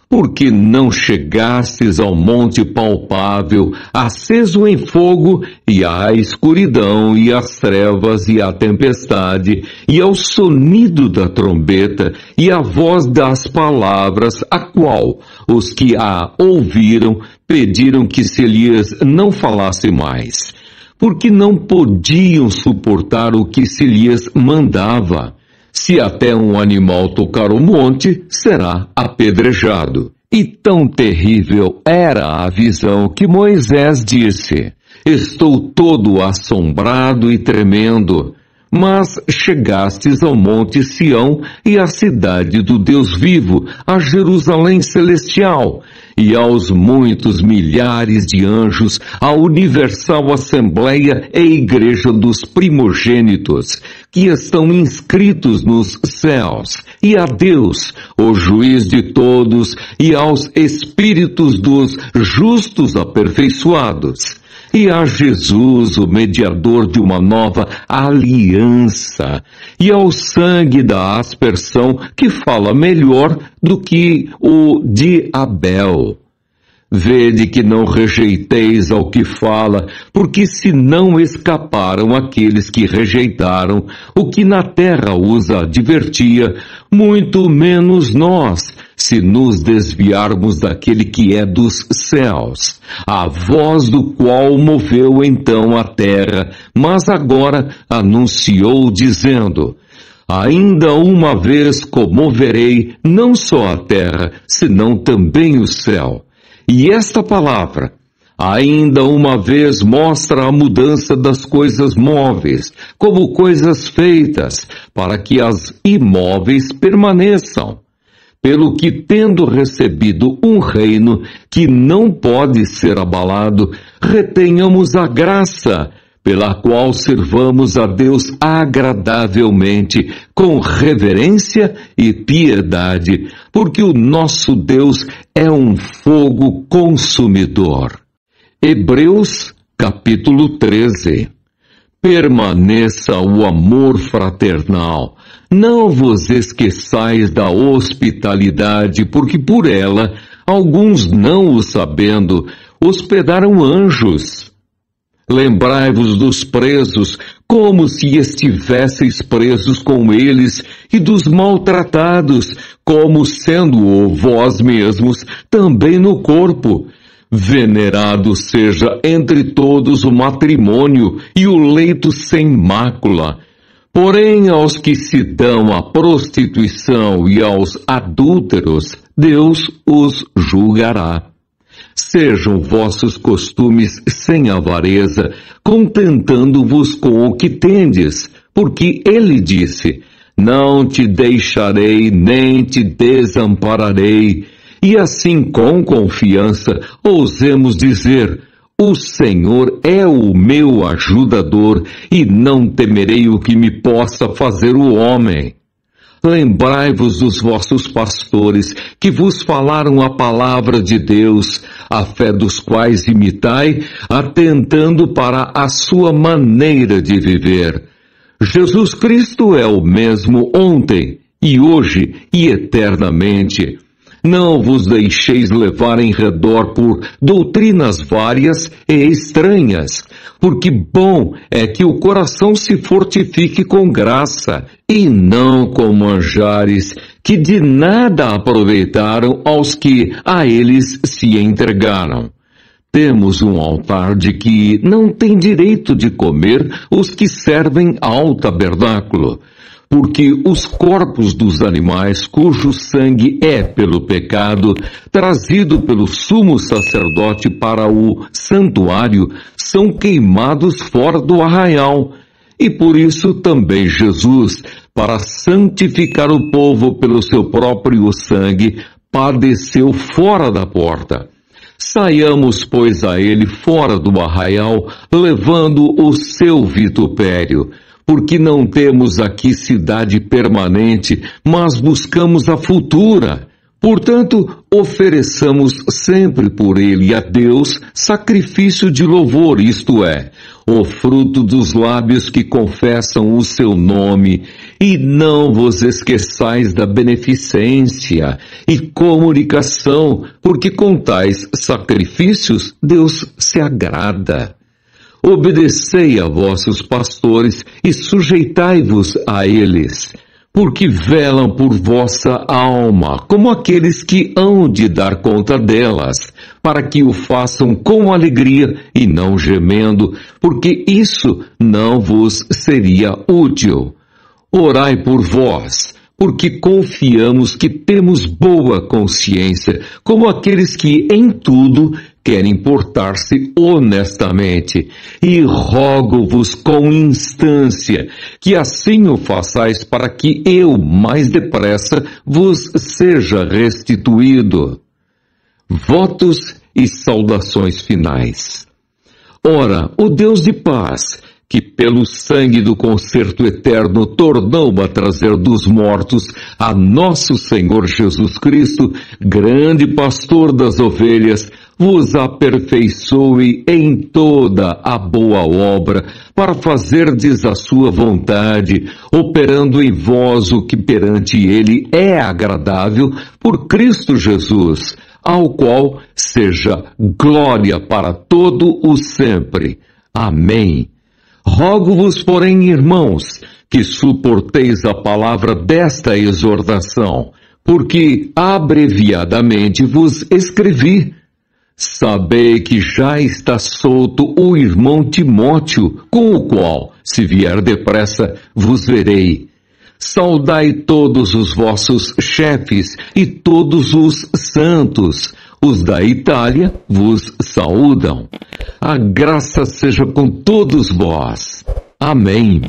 Porque não chegastes ao monte palpável, aceso em fogo, e à escuridão, e às trevas, e à tempestade, e ao sonido da trombeta, e à voz das palavras, a qual os que a ouviram pediram que se lhes não falasse mais, porque não podiam suportar o que se lhes mandava. Se até um animal tocar o monte, será apedrejado. E tão terrível era a visão que Moisés disse: estou todo assombrado e tremendo. Mas chegastes ao monte Sião e à cidade do Deus vivo, a Jerusalém celestial, e aos muitos milhares de anjos, à universal assembleia e igreja dos primogênitos, que estão inscritos nos céus, e a Deus, o juiz de todos, e aos espíritos dos justos aperfeiçoados, e a Jesus, o mediador de uma nova aliança, e ao sangue da aspersão, que fala melhor do que o de Abel. Vede que não rejeiteis ao que fala, porque se não escaparam aqueles que rejeitaram o que na terra os advertia, muito menos nós, se nos desviarmos daquele que é dos céus, a voz do qual moveu então a terra, mas agora anunciou dizendo: ainda uma vez comoverei não só a terra, senão também o céu. E esta palavra, ainda uma vez, mostra a mudança das coisas móveis, como coisas feitas, para que as imóveis permaneçam. Pelo que, tendo recebido um reino que não pode ser abalado, retenhamos a graça, pela qual servamos a Deus agradavelmente, com reverência e piedade, porque o nosso Deus é um fogo consumidor. Hebreus, capítulo 13. Permaneça o amor fraternal. Não vos esqueçais da hospitalidade, porque por ela, alguns não o sabendo, hospedaram anjos. Lembrai-vos dos presos, como se estivesseis presos com eles, e dos maltratados, como sendo-o vós mesmos, também no corpo. Venerado seja entre todos o matrimônio e o leito sem mácula. Porém, aos que se dão à prostituição e aos adúlteros, Deus os julgará. Sejam vossos costumes sem avareza, contentando-vos com o que tendes, porque ele disse: não te deixarei nem te desampararei. E assim, com confiança, ousemos dizer: o Senhor é o meu ajudador, e não temerei o que me possa fazer o homem. Lembrai-vos dos vossos pastores, que vos falaram a palavra de Deus, a fé dos quais imitai, atentando para a sua maneira de viver. Jesus Cristo é o mesmo ontem, e hoje, e eternamente. Não vos deixeis levar em redor por doutrinas várias e estranhas, porque bom é que o coração se fortifique com graça, e não com manjares, que de nada aproveitaram aos que a eles se entregaram. Temos um altar de que não tem direito de comer os que servem ao tabernáculo, porque os corpos dos animais cujo sangue é pelo pecado trazido pelo sumo sacerdote para o santuário são queimados fora do arraial. E por isso também Jesus, para santificar o povo pelo seu próprio sangue, padeceu fora da porta. Saiamos, pois, a ele fora do arraial, levando o seu vitupério, porque não temos aqui cidade permanente, mas buscamos a futura. Portanto, ofereçamos sempre por ele a Deus sacrifício de louvor, isto é, o fruto dos lábios que confessam o seu nome, e não vos esqueçais da beneficência e comunicação, porque com tais sacrifícios Deus se agrada. Obedecei a vossos pastores e sujeitai-vos a eles, porque velam por vossa alma, como aqueles que hão de dar conta delas, para que o façam com alegria e não gemendo, porque isso não vos seria útil. Orai por vós, porque confiamos que temos boa consciência, como aqueles que em tudo querem portar-se honestamente, e rogo-vos com instância, que assim o façais para que eu, mais depressa, vos seja restituído. Votos e saudações finais. Ora, o Deus de paz, que pelo sangue do concerto eterno tornou a trazer dos mortos a nosso Senhor Jesus Cristo, grande pastor das ovelhas, vos aperfeiçoe em toda a boa obra, para fazerdes a sua vontade, operando em vós o que perante ele é agradável, por Cristo Jesus, ao qual seja glória para todo o sempre. Amém. Rogo-vos, porém, irmãos, que suporteis a palavra desta exortação, porque abreviadamente vos escrevi. Sabei que já está solto o irmão Timóteo, com o qual, se vier depressa, vos verei. Saudai todos os vossos chefes e todos os santos. Os da Itália vos saúdam. A graça seja com todos vós. Amém.